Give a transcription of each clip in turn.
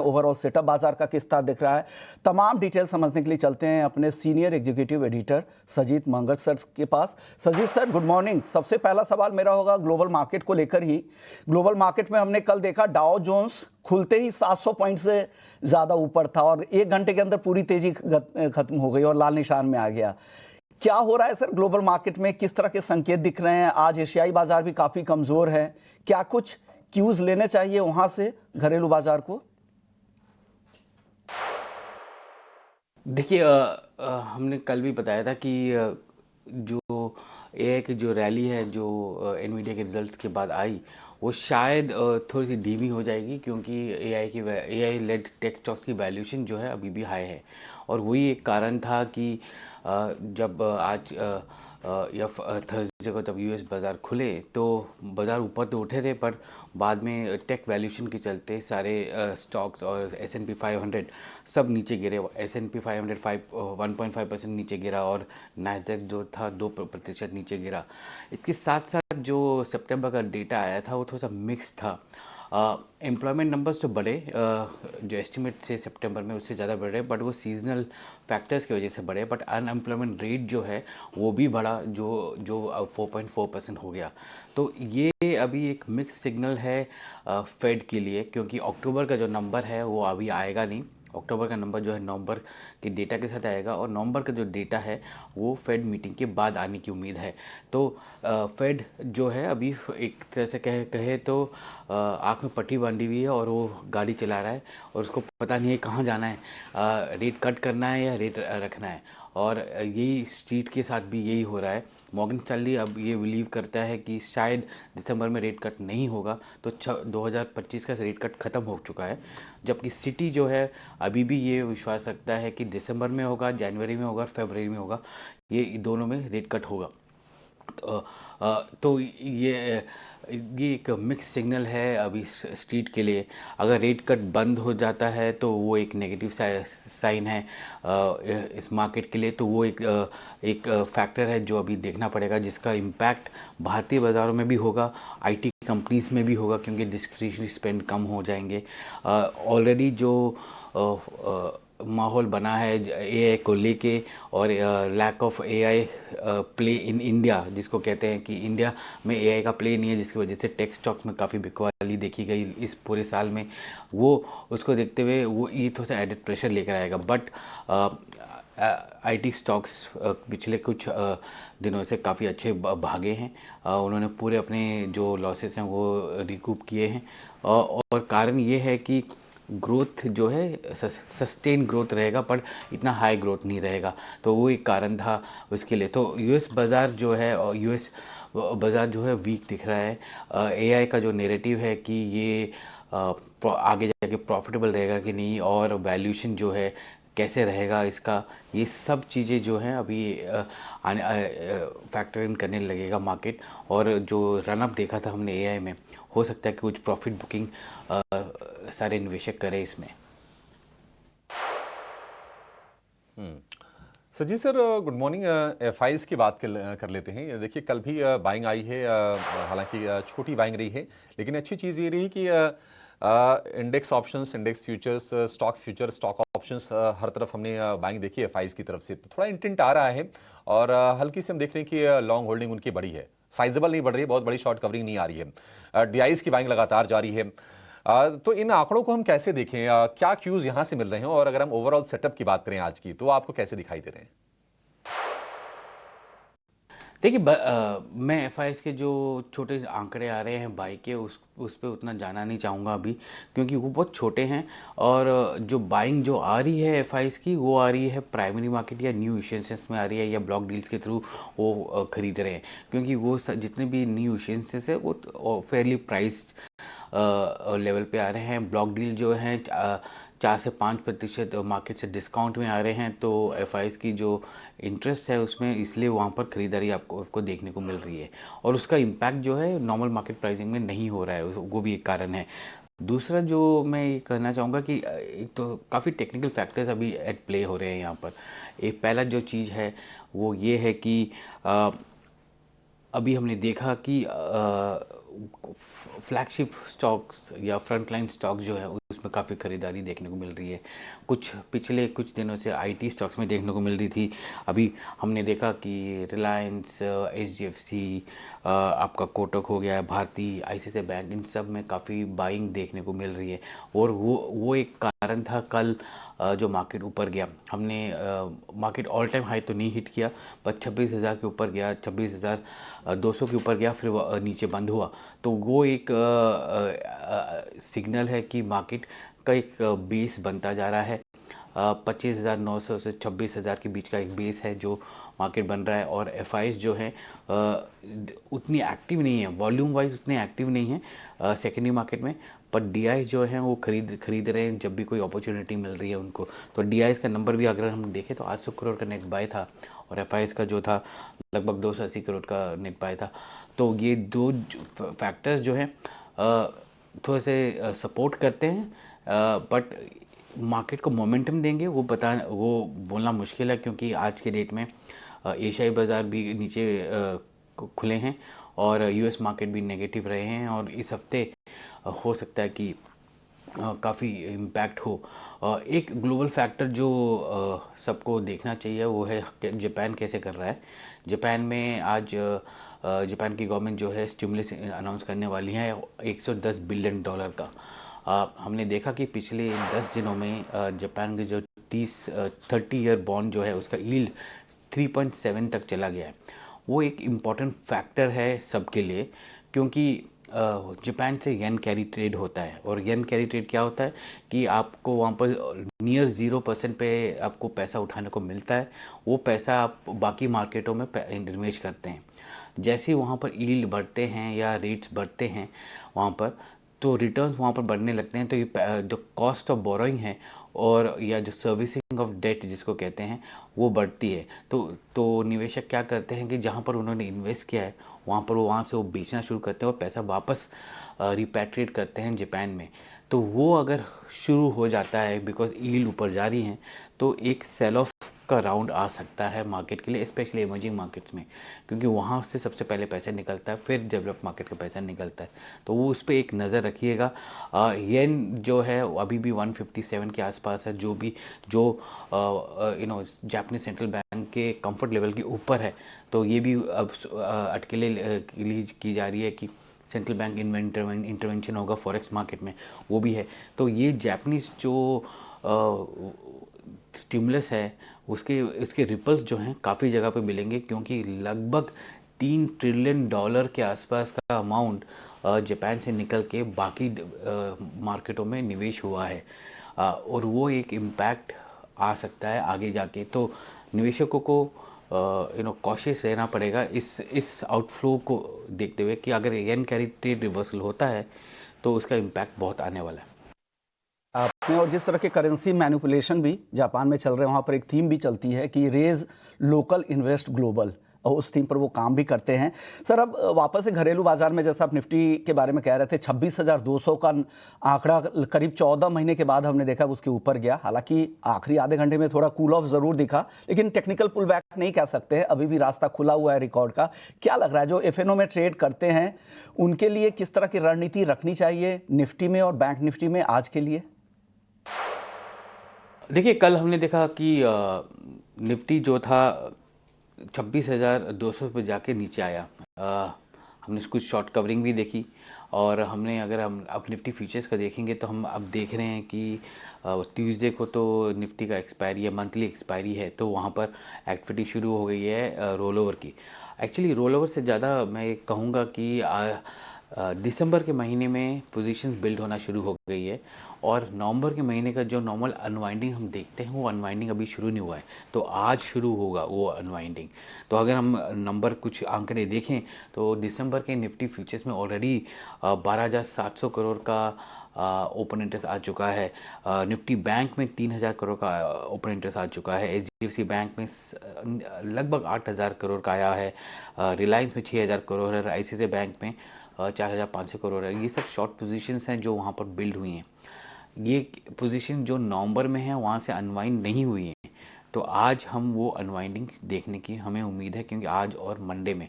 Overall setup बाजार का किस तरह दिख रहा है, तमाम डिटेल समझने के लिए चलते हैं अपने senior executive editor Sajit Mangat sir के पास। Sajit sir, good morning. सबसे पहला सवाल मेरा होगा ग्लोबल मार्केट को लेकर ही। ग्लोबल मार्केट में हमने कल देखा डाउ जोन्स खुलते ही 700 पॉइंट से ज़्यादा ऊपर था और 1 घंटे के अंदर पूरी तेजी खत्म हो गई और लाल निशान में आ गया। क्या हो रहा है सर ग्लोबल मार्केट में, किस तरह के संकेत दिख रहे हैं? आज एशियाई बाजार भी काफ़ी कमज़ोर है, क्या कुछ क्यूज लेने चाहिए वहां से घरेलू बाजार को? देखिए, हमने कल भी बताया था कि जो एआई की जो रैली है जो एनवीडिया के रिजल्ट्स के बाद आई, वो शायद थोड़ी सी धीमी हो जाएगी, क्योंकि एआई लेड टेक स्टॉक्स की वैल्यूएशन जो है अभी भी हाई है। और वही एक कारण था कि जब आज या थर्सडे को जब यूएस बाज़ार खुले तो बाज़ार ऊपर तो उठे थे, पर बाद में टेक वैल्यूएशन के चलते सारे स्टॉक्स और S&P 500 सब नीचे गिरे। S&P 500 1.5% नीचे गिरा और नैस्डैक जो था 2% नीचे गिरा। इसके साथ साथ जो सितंबर का डेटा आया था वो थोड़ा सा मिक्स था। एम्प्लॉयमेंट नंबर्स तो बढ़े, जो एस्टिमेट थे सितंबर में उससे ज़्यादा बढ़ रहे, बट वो सीजनल फैक्टर्स की वजह से बढ़े। बट अनएम्प्लॉयमेंट रेट जो है वो भी बढ़ा, जो जो 4.4% हो गया। तो ये अभी एक मिक्स सिग्नल है फेड के लिए, क्योंकि अक्टूबर का जो नंबर है वो अभी आएगा नहीं। अक्टूबर का नंबर जो है नवंबर के डेटा के साथ आएगा, और नवंबर का जो डेटा है वो फेड मीटिंग के बाद आने की उम्मीद है। तो फेड जो है अभी एक तरह से कहे तो आँख में पट्टी बांधी हुई है और वो गाड़ी चला रहा है और उसको पता नहीं है कहाँ जाना है, रेट कट करना है या रेट रखना है। और यही स्ट्रीट के साथ भी यही हो रहा है। मॉर्गन स्टैनली अब ये बिलीव करता है कि शायद दिसंबर में रेट कट नहीं होगा, तो 2025 का रेट कट ख़त्म हो चुका है। जबकि सिटी जो है अभी भी ये विश्वास रखता है कि दिसंबर में होगा, जनवरी में होगा, फरवरी में होगा, ये दोनों में रेट कट होगा। तो ये एक मिक्स सिग्नल है अभी स्ट्रीट के लिए। अगर रेट कट बंद हो जाता है तो वो एक नेगेटिव साइन है इस मार्केट के लिए। तो वो एक फैक्टर है जो अभी देखना पड़ेगा, जिसका इम्पैक्ट भारतीय बाज़ारों में भी होगा, आईटी कंपनीज में भी होगा, क्योंकि डिस्क्रिशनरी स्पेंड कम हो जाएंगे। ऑलरेडी जो माहौल बना है एआई को लेके और lack of AI play in India, जिसको कहते हैं कि इंडिया में एआई का प्ले नहीं है, जिसकी वजह से टेक स्टॉक्स में काफ़ी बिकवाली देखी गई इस पूरे साल में। वो उसको देखते हुए वो ये थोड़ा सा एडेड प्रेशर लेकर आएगा। बट आईटी स्टॉक्स पिछले कुछ दिनों से काफ़ी अच्छे भागे हैं। उन्होंने पूरे अपने जो लॉसेस हैं वो रिकूप किए हैं, और कारण ये है कि ग्रोथ जो है सस्टेन ग्रोथ रहेगा, पर इतना हाई ग्रोथ नहीं रहेगा। तो वो एक कारण था उसके लिए। तो यूएस बाज़ार जो है, और यूएस बाज़ार जो है वीक दिख रहा है। एआई का जो नेरेटिव है कि ये आगे जाके प्रॉफिटेबल रहेगा कि नहीं, और वैल्यूएशन जो है कैसे रहेगा इसका, ये सब चीज़ें जो हैं अभी फैक्टर इन करने लगेगा मार्केट। और जो रनअप देखा था हमने एआई में, हो सकता है कि कुछ प्रॉफिट बुकिंग सारे निवेशक करें इसमें। Sajeet sir, good morning. FIs की बात कर लेते हैं। देखिए, कल भी बाइंग आई है, हालांकि छोटी बाइंग रही है, लेकिन अच्छी चीज़ ये रही कि index options, index futures, stock future, stock options, हर तरफ हमने बाइंग देखी है एफआईज की तरफ से। तो थोड़ा इंटेंट आ रहा है, और हल्की से हम देख रहे हैं कि लॉन्ग होल्डिंग उनकी बड़ी है, साइजेबल नहीं बढ़ रही है, बहुत बड़ी शॉर्ट कवरिंग नहीं आ रही है। डीआईज की बाइंग लगातार जारी है। तो इन आंकड़ों को हम कैसे देखें? क्या क्यूज यहां से मिल रहे हैं? और अगर हम ओवरऑल सेटअप की बात करें आज की, तो आपको कैसे दिखाई दे रहे हैं? देखिए, मैं एफआईएस के जो छोटे आंकड़े आ रहे हैं बाई के, उस पे उतना जाना नहीं चाहूँगा अभी, क्योंकि वो बहुत छोटे हैं। और जो बाइंग जो आ रही है एफआईएस की, वो आ रही है प्राइमरी मार्केट या न्यू इशेंसेस में आ रही है, या ब्लॉक डील्स के थ्रू वो खरीद रहे हैं। क्योंकि वो जितने भी न्यू इशेंसेस है वो फेयरली प्राइस लेवल पे आ रहे हैं। ब्लॉक डील जो हैं 4 से 5% मार्केट से डिस्काउंट में आ रहे हैं। तो एफआईएस की जो इंटरेस्ट है उसमें, इसलिए वहाँ पर ख़रीदारी आपको देखने को मिल रही है, और उसका इम्पैक्ट जो है नॉर्मल मार्केट प्राइसिंग में नहीं हो रहा है, वो भी एक कारण है। दूसरा जो मैं ये कहना चाहूँगा कि एक तो काफ़ी टेक्निकल फैक्टर्स अभी एट प्ले हो रहे हैं यहाँ पर। एक पहला जो चीज़ है वो ये है कि अभी हमने देखा कि फ्लैगशिप स्टॉक्स या फ्रंटलाइन स्टॉक जो है उसमें काफ़ी खरीदारी देखने को मिल रही है। पिछले कुछ दिनों से आईटी स्टॉक्स में देखने को मिल रही थी। अभी हमने देखा कि रिलायंस, एचडीएफसी, आपका कोटक हो गया, भारती, आईसीआईसीआई बैंक, इन सब में काफ़ी बाइंग देखने को मिल रही है। और वो एक कारण था कल जो मार्केट ऊपर गया। हमने मार्केट ऑल टाइम हाई तो नहीं हिट किया, पर 26,000 के ऊपर गया, 26,200 के ऊपर गया, फिर वो नीचे बंद हुआ। तो वो एक सिग्नल है कि मार्केट का एक बेस बनता जा रहा है। 25,900 से 26,000 के बीच का एक बेस है जो मार्केट बन रहा है। और एफआईज जो हैं उतनी एक्टिव नहीं है, वॉल्यूम वाइज उतने एक्टिव नहीं है सेकेंडरी मार्केट में, पर डीआई जो हैं वो खरीद रहे हैं जब भी कोई अपॉर्चुनिटी मिल रही है उनको। तो डीआई का नंबर भी अगर हम देखें तो 800 करोड़ का नेट बाय था, और एफआईज का जो था लगभग 280 करोड़ का नेट बाय था। तो ये दो फैक्टर्स जो हैं थोड़े से सपोर्ट करते हैं, बट मार्केट को मोमेंटम देंगे वो बोलना मुश्किल है, क्योंकि आज के डेट में एशियाई बाज़ार भी नीचे खुले हैं और यूएस मार्केट भी नेगेटिव रहे हैं। और इस हफ्ते हो सकता है कि काफ़ी इम्पैक्ट हो। एक ग्लोबल फैक्टर जो सबको देखना चाहिए वो है जापान कैसे कर रहा है। जापान में आज जापान की गवर्नमेंट जो है स्टिमुलस अनाउंस करने वाली है $110 बिलियन का। हमने देखा कि पिछले 10 दिनों में जापान के जो 30 ईयर बॉन्ड जो है उसका यील्ड 3.7 तक चला गया है। वो एक इम्पॉर्टेंट फैक्टर है सबके लिए, क्योंकि जापान से येन कैरी ट्रेड होता है। और येन कैरी ट्रेड क्या होता है कि आपको वहाँ पर नियर 0% पे आपको पैसा उठाने को मिलता है। वो पैसा आप बाकी मार्केटों में इन्वेस्ट करते हैं। जैसे ही वहाँ पर यील्ड बढ़ते हैं या रेट्स बढ़ते हैं वहाँ पर, तो रिटर्न्स वहाँ पर बढ़ने लगते हैं। तो ये जो कॉस्ट ऑफ बोरोइंग है और या जो सर्विसिंग ऑफ डेट जिसको कहते हैं वो बढ़ती है। तो निवेशक क्या करते हैं कि जहाँ पर उन्होंने इन्वेस्ट किया है वहाँ से वो बेचना शुरू करते हैं और पैसा वापस रिपैट्रिएट करते हैं जापान में। तो वो अगर शुरू हो जाता है बिकॉज यील्ड ऊपर जा रही हैं, तो एक सेल ऑफ का राउंड आ सकता है मार्केट के लिए, स्पेशली इमर्जिंग मार्केट्स में, क्योंकि वहाँ से सबसे पहले पैसा निकलता है, फिर डेवलप मार्केट का पैसा निकलता है। तो वो उस पर एक नज़र रखिएगा। येन जो है अभी भी 157 के आसपास है, जो जापानीज सेंट्रल बैंक के कंफर्ट लेवल के ऊपर है। तो ये भी अब अटकलें की जा रही है कि सेंट्रल बैंक इंटरवेंशन होगा फॉरेक्स मार्केट में, वो भी है। तो ये जापानीज जो स्टिमुलस है उसके रिपल्स जो हैं काफ़ी जगह पे मिलेंगे, क्योंकि लगभग $3 ट्रिलियन के आसपास का अमाउंट जापान से निकल के बाकी मार्केटों में निवेश हुआ है। और वो एक इम्पैक्ट आ सकता है आगे जाके। तो निवेशकों को कॉशियस रहना पड़ेगा इस आउटफ्लो को देखते हुए कि अगर येन कैरी ट्रेड रिवर्सल होता है तो उसका इम्पैक्ट बहुत आने वाला है। आपने और जिस तरह के करेंसी मैनिपुलेशन भी जापान में चल रहे हैं, वहाँ पर एक थीम भी चलती है कि रेज लोकल इन्वेस्ट ग्लोबल, और उस थीम पर वो काम भी करते हैं। सर, अब वापस से घरेलू बाजार में, जैसा आप निफ्टी के बारे में कह रहे थे, 26,200 का आंकड़ा करीब 14 महीने के बाद हमने देखा उसके ऊपर गया। हालांकि आखिरी आधे घंटे में थोड़ा कूल ऑफ जरूर दिखा, लेकिन टेक्निकल पुल बैक नहीं कह सकते हैं, अभी भी रास्ता खुला हुआ है रिकॉर्ड का। क्या लग रहा है जो एफएनओ में ट्रेड करते हैं उनके लिए किस तरह की रणनीति रखनी चाहिए निफ्टी में और बैंक निफ्टी में आज के लिए? देखिए, कल हमने देखा कि निफ्टी जो था 26,200 पे जाके नीचे आया। हमने कुछ शॉर्ट कवरिंग भी देखी, और अगर हम अब निफ्टी फ्यूचर्स का देखेंगे तो हम अब देख रहे हैं कि ट्यूसडे को तो निफ्टी का एक्सपायरी है, मंथली एक्सपायरी है, तो वहाँ पर एक्टिविटी शुरू हो गई है रोल ओवर की। एक्चुअली रोल ओवर से ज़्यादा मैं कहूँगा कि दिसंबर के महीने में पोजीशंस बिल्ड होना शुरू हो गई है, और नवंबर के महीने का जो नॉर्मल अनवाइंडिंग हम देखते हैं वो अनवाइंडिंग अभी शुरू नहीं हुआ है। तो आज शुरू होगा वो अनवाइंडिंग। तो अगर हम कुछ आंकड़े देखें तो दिसंबर के निफ्टी फ्यूचर्स में ऑलरेडी 12,700 करोड़ का ओपन इंटरेस्ट आ चुका है। निफ्टी बैंक में 3,000 करोड़ का ओपन इंटरेस्ट आ चुका है। एचडीएफसी बैंक में लगभग 8,000 करोड़ का आया है। रिलायंस में 6,000 करोड़ है। आईसीआईसीआई बैंक में 4,500 करोड़ है। ये सब शॉर्ट पोजीशंस हैं जो वहाँ पर बिल्ड हुई हैं। ये पोजीशन जो नवंबर में है वहाँ से अनवाइंड नहीं हुई है, तो आज हम वो अनवाइंडिंग देखने की हमें उम्मीद है, क्योंकि आज और मंडे में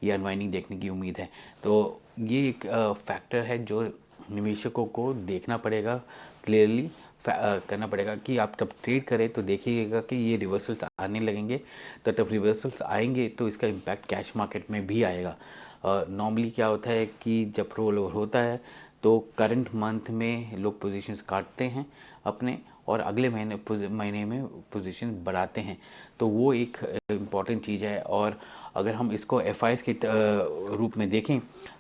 ये अनवाइंडिंग देखने की उम्मीद है। तो ये एक फैक्टर है जो निवेशकों को देखना पड़ेगा क्लियरली करना पड़ेगा कि आप जब ट्रेड करें तो देखिएगा कि ये रिवर्सल्स आने लगेंगे। तो जब रिवर्सल्स आएंगे तो इसका इम्पैक्ट कैश मार्केट में भी आएगा। नॉर्मली क्या होता है कि जब रोल ओवर होता है तो करंट मंथ में लोग पोजीशंस काटते हैं अपने, और अगले महीने में पोजीशन बढ़ाते हैं। तो वो एक इम्पॉर्टेंट चीज़ है। और अगर हम इसको एफ के रूप में देखें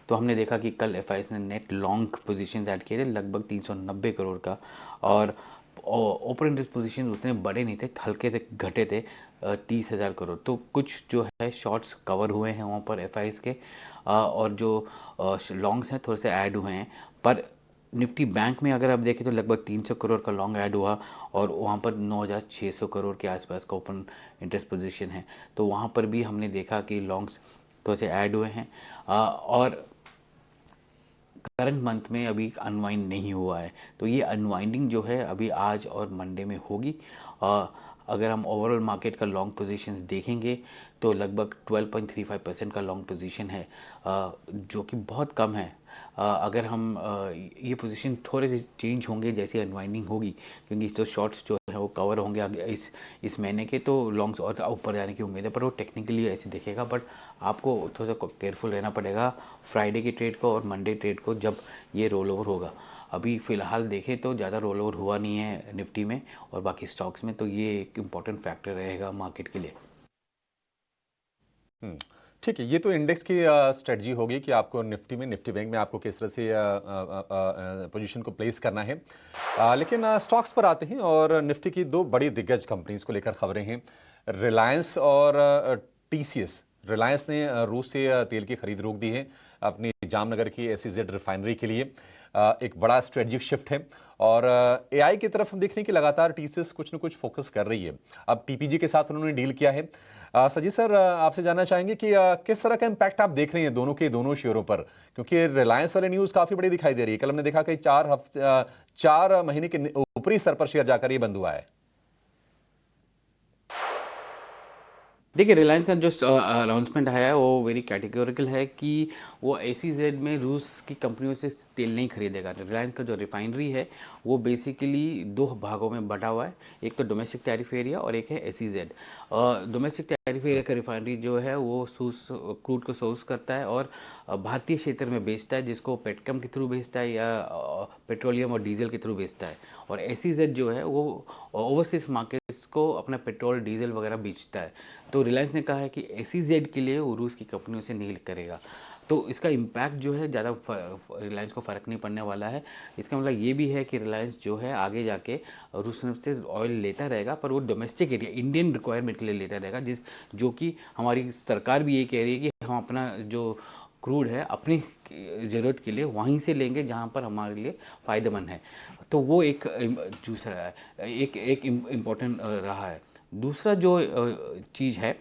तो हमने देखा कि कल एफ ने नेट लॉन्ग पोजीशंस ऐड किए थे लगभग 390 करोड़ का, और ओपन इंटरेस्ट पोजीशन उतने बड़े नहीं थे, हल्के थे, घटे थे 30,000 करोड़। तो कुछ जो है शॉर्ट्स कवर हुए हैं वहाँ पर एफ के, और जो लॉन्ग्स हैं थोड़े से ऐड हुए हैं। पर निफ्टी बैंक में अगर आप देखें तो लगभग 300 करोड़ का लॉन्ग ऐड हुआ, और वहाँ पर 9,600 करोड़ के आसपास का ओपन इंटरेस्ट पोजीशन है। तो वहाँ पर भी हमने देखा कि लॉन्ग्स थोड़े से ऐड हुए हैं, और करंट मंथ में अभी अनवाइंड नहीं हुआ है। तो ये अनवाइंडिंग जो है अभी आज और मंडे में होगी। अगर हम ओवरऑल मार्केट का लॉन्ग पोजीशंस देखेंगे तो लगभग 12.35% का लॉन्ग पोजीशन है, जो कि बहुत कम है। अगर हम ये पोजीशन थोड़े से चेंज होंगे जैसे अनवाइंडिंग होगी, क्योंकि तो शॉर्ट्स जो है वो कवर होंगे आगे इस महीने के, तो लॉन्ग्स और ऊपर जाने की उम्मीद है। पर वो टेक्निकली ऐसे दिखेगा, बट आपको थोड़ा सा केयरफुल रहना पड़ेगा फ्राइडे की ट्रेड को और मंडे ट्रेड को जब ये रोल ओवर होगा। अभी फ़िलहाल देखें तो ज़्यादा रोल ओवर हुआ नहीं है निफ्टी में और बाकी स्टॉक्स में, तो ये एक इम्पॉर्टेंट फैक्टर रहेगा मार्केट के लिए। ठीक है, ये तो इंडेक्स की स्ट्रेटजी होगी कि आपको निफ्टी में, निफ्टी बैंक में आपको किस तरह से पोजीशन को प्लेस करना है। लेकिन स्टॉक्स पर आते हैं और निफ्टी की दो बड़ी दिग्गज कंपनीज को लेकर खबरें हैं, रिलायंस और टीसीएस। रिलायंस ने रूस से तेल की खरीद रोक दी है अपनी जामनगर की एसईजेड रिफाइनरी के लिए। एक बड़ा स्ट्रेटजिक शिफ्ट है, और एआई की तरफ हम देख रहे हैं कि लगातार टीसीएस कुछ न कुछ फोकस कर रही है। अब टीपीजी के साथ उन्होंने डील किया है। सजीत सर, आपसे जानना चाहेंगे कि किस तरह का इम्पैक्ट आप देख रहे हैं दोनों के दोनों शेयरों पर, क्योंकि रिलायंस वाले न्यूज़ काफ़ी बड़ी दिखाई दे रही है। कल हमने देखा कि 4 महीने के ऊपरी स्तर पर शेयर जाकर ये बंद हुआ है। देखिए, रिलायंस का जो अनाउंसमेंट आया है वो वेरी कैटेगोरिकल है कि वो एसईजेड में रूस की कंपनियों से तेल नहीं खरीदेगा। रिलायंस का जो रिफाइनरी है वो बेसिकली दो भागों में बटा हुआ है, एक तो डोमेस्टिक टैरिफ एरिया और एक है एसईजेड। डोमेस्टिक टैरिफ एरिया का रिफाइनरी जो है वो क्रूड को सोर्स करता है और भारतीय क्षेत्र में बेचता है, जिसको पेटकम के थ्रू बेचता है या पेट्रोलियम और डीजल के थ्रू बेचता है। और एसईजेड जो है वो ओवरसीज मार्केट्स को अपना पेट्रोल डीजल वगैरह बेचता है। तो रिलायंस ने कहा है कि एसईजेड के लिए वो रूस की कंपनियों से डील करेगा। तो इसका इम्पैक्ट जो है ज़्यादा रिलायंस को फ़र्क नहीं पड़ने वाला है। इसका मतलब ये भी है कि रिलायंस जो है आगे जाके रूस से ऑयल लेता रहेगा, पर वो डोमेस्टिक एरिया इंडियन रिक्वायरमेंट के लिए लेता रहेगा, जो कि हमारी सरकार भी ये कह रही है कि हम अपना जो क्रूड है अपनी ज़रूरत के लिए वहीं से लेंगे जहाँ पर हमारे लिए फ़ायदेमंद है। तो वो एक दूसरा है, एक इम्पोर्टेंट रहा है। दूसरा जो चीज़ है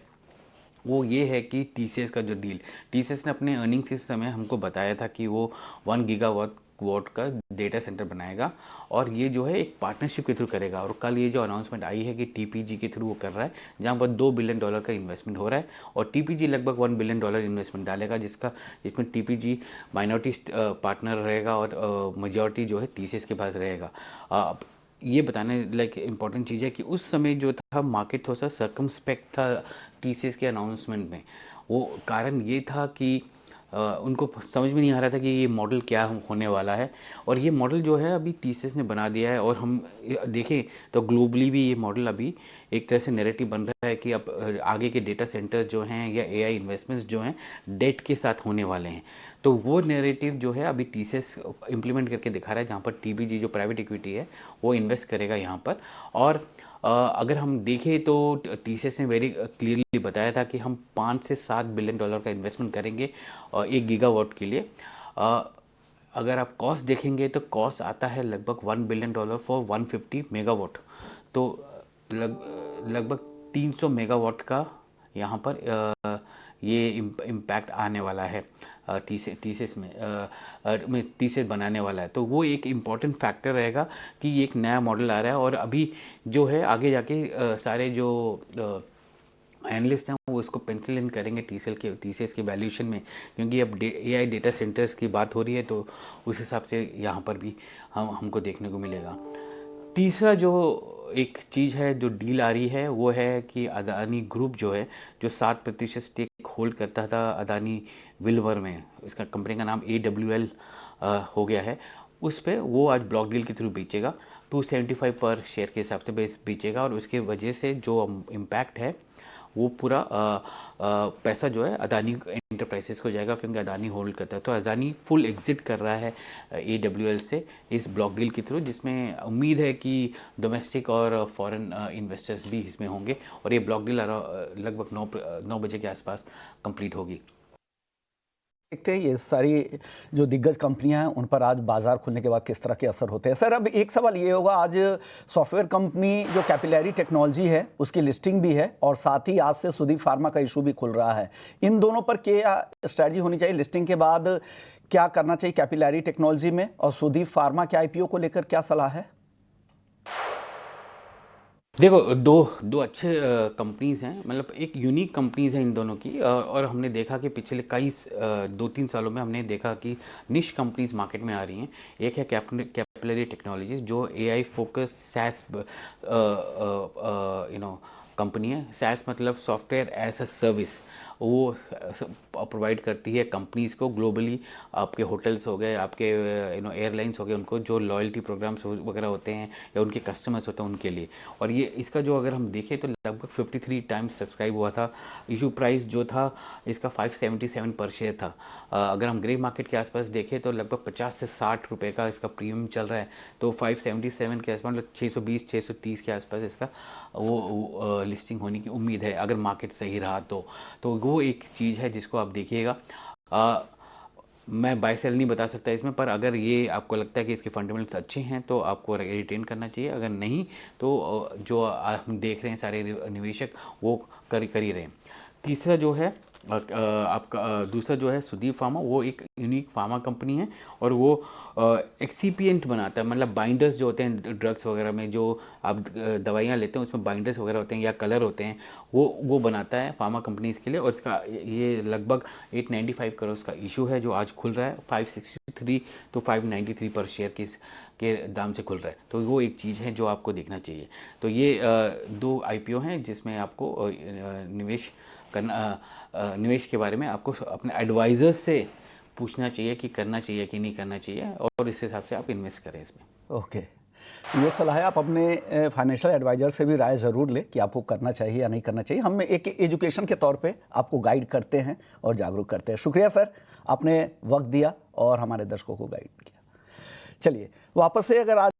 वो ये है कि टीसीएस का जो डील, टीसीएस ने अपने अर्निंग्स के समय हमको बताया था कि वो 1 गीगावाट का डेटा सेंटर बनाएगा, और ये जो है एक पार्टनरशिप के थ्रू करेगा। और कल ये जो अनाउंसमेंट आई है कि टीपीजी के थ्रू वो कर रहा है, जहाँ पर $2 बिलियन का इन्वेस्टमेंट हो रहा है, और टीपीजी लगभग $1 बिलियन इन्वेस्टमेंट डालेगा, जिसमें टीपीजी माइनॉरिटी पार्टनर रहेगा और मेजॉरिटी जो है टीसीएस के पास रहेगा। ये बताने लाइक इम्पॉर्टेंट चीज़ है कि उस समय जो था मार्केट थोड़ा सा सर्कमस्पेक्ट था टीसीएस के अनाउंसमेंट में। वो कारण ये था कि उनको समझ में नहीं आ रहा था कि ये मॉडल क्या होने वाला है, और ये मॉडल जो है अभी टीसीएस ने बना दिया है। और हम देखें तो ग्लोबली भी ये मॉडल अभी एक तरह से नैरेटिव बन रहा है कि अब आगे के डेटा सेंटर्स जो हैं या एआई इन्वेस्टमेंट्स जो हैं डेट के साथ होने वाले हैं। तो वो नैरेटिव जो है अभी टीसीएस इम्प्लीमेंट करके दिखा रहा है, जहाँ पर टीबीजी जो प्राइवेट इक्विटी है वो इन्वेस्ट करेगा यहाँ पर। और अगर हम देखें तो टीसीएस ने वेरी क्लियरली बताया था कि हम 5 से 7 बिलियन डॉलर का इन्वेस्टमेंट करेंगे 1 गीगावाट के लिए। अगर आप कॉस्ट देखेंगे तो कॉस्ट आता है लगभग $1 बिलियन फॉर 150 मेगावाट। तो लगभग 300 मेगावाट का यहाँ पर ये इम्पैक्ट आने वाला है टीसीएस में टीसीएस बनाने वाला है। तो वो एक इम्पॉर्टेंट फैक्टर रहेगा कि एक नया मॉडल आ रहा है, और अभी जो है आगे जाके सारे जो एनालिस्ट हैं वो इसको पेंसिल इन करेंगे टीसीएस के वैल्यूएशन में, क्योंकि अब एआई डेटा सेंटर्स की बात हो रही है, तो उस हिसाब से यहाँ पर भी हमको देखने को मिलेगा। तीसरा जो एक चीज़ है जो डील आ रही है वो है कि अदानी ग्रुप जो है, जो 7% स्टेक होल्ड करता था अदानी विलवर में, इसका कंपनी का नाम AWL हो गया है, उस पे वो आज ब्लॉक डील के थ्रू बेचेगा, 275 पर शेयर के हिसाब से बेचेगा। और उसके वजह से जो इम्पैक्ट है वो पूरा पैसा जो है अदानी इंटरप्राइजेस को जाएगा, क्योंकि अदानी होल्ड करता है। तो अदानी फुल एग्जिट कर रहा है AWL से इस ब्लॉक डील के थ्रू, जिसमें उम्मीद है कि डोमेस्टिक और फॉरेन इन्वेस्टर्स भी इसमें होंगे। और ये ब्लॉक डील लगभग 9 बजे के आसपास कंप्लीट होगी। देखते हैं ये सारी जो दिग्गज कंपनियां हैं उन पर आज बाजार खुलने के बाद किस तरह के असर होते हैं। सर, अब एक सवाल ये होगा, आज सॉफ्टवेयर कंपनी जो कैपिलरी टेक्नोलॉजी है उसकी लिस्टिंग भी है और साथ ही आज से सुदीप फार्मा का इशू भी खुल रहा है। इन दोनों पर क्या स्ट्रैटेजी होनी चाहिए? लिस्टिंग के बाद क्या करना चाहिए कैपिलरी टेक्नोलॉजी में, और सुदीप फार्मा के IPO को लेकर क्या सलाह है? देखो, दो अच्छे कंपनीज हैं, मतलब एक यूनिक कंपनीज हैं इन दोनों की। और हमने देखा कि पिछले कई 2-3 सालों में हमने देखा कि निश कंपनीज मार्केट में आ रही हैं। एक है कैपिलरी टेक्नोलॉजीज, जो AI फोकस्ड SaaS कंपनी है। SaaS मतलब सॉफ्टवेयर एज अ सर्विस, वो प्रोवाइड करती है कंपनीज़ को ग्लोबली। आपके होटल्स हो गए, आपके एयरलाइंस हो गए, उनको जो लॉयल्टी प्रोग्राम्स वगैरह होते हैं या उनके कस्टमर्स होते हैं उनके लिए। और ये इसका जो अगर हम देखें तो लगभग 53 टाइम्स सब्सक्राइब हुआ था। इशू प्राइस जो था इसका 577 पर शेयर था। अगर हम ग्रे मार्केट के आसपास देखें तो लगभग 50 से 60 रुपये का इसका प्रीमियम चल रहा है। तो 577 के आसपास, मतलब 620-630 के आसपास इसका वो लिस्टिंग होने की उम्मीद है, अगर मार्केट सही रहा तो वो एक चीज़ है जिसको आप देखिएगा। मैं बाय सेल नहीं बता सकता इसमें, पर अगर ये आपको लगता है कि इसके फंडामेंटल्स अच्छे हैं तो आपको रिटेन करना चाहिए। अगर नहीं तो जो हम देख रहे हैं सारे निवेशक वो कर ही रहे हैं। तीसरा जो है आपका दूसरा जो है सुदीप फार्मा, वो एक यूनिक फार्मा कंपनी है और वो एक्सीपिएंट बनाता है, मतलब बाइंडर्स जो होते हैं ड्रग्स वगैरह में, जो आप दवाइयाँ लेते हैं उसमें बाइंडर्स वगैरह होते हैं या कलर होते हैं, वो बनाता है फार्मा कंपनी इसके लिए। और इसका ये लगभग 895 करोड़ का इशू है जो आज खुल रहा है 563 to 593 पर शेयर के दाम से खुल रहा है। तो वो एक चीज़ है जो आपको देखना चाहिए। तो ये 2 IPO हैं जिसमें आपको निवेश के बारे में आपको अपने एडवाइज़र से पूछना चाहिए कि करना चाहिए कि नहीं करना चाहिए, और इस हिसाब से आप इन्वेस्ट करें इसमें। ओके, ये सलाह है। आप अपने फाइनेंशियल एडवाइजर से भी राय ज़रूर लें कि आपको करना चाहिए या नहीं करना चाहिए। हम एक एजुकेशन के तौर पे आपको गाइड करते हैं और जागरूक करते हैं। शुक्रिया सर, आपने वक्त दिया और हमारे दर्शकों को गाइड किया। चलिए वापस से, अगर आज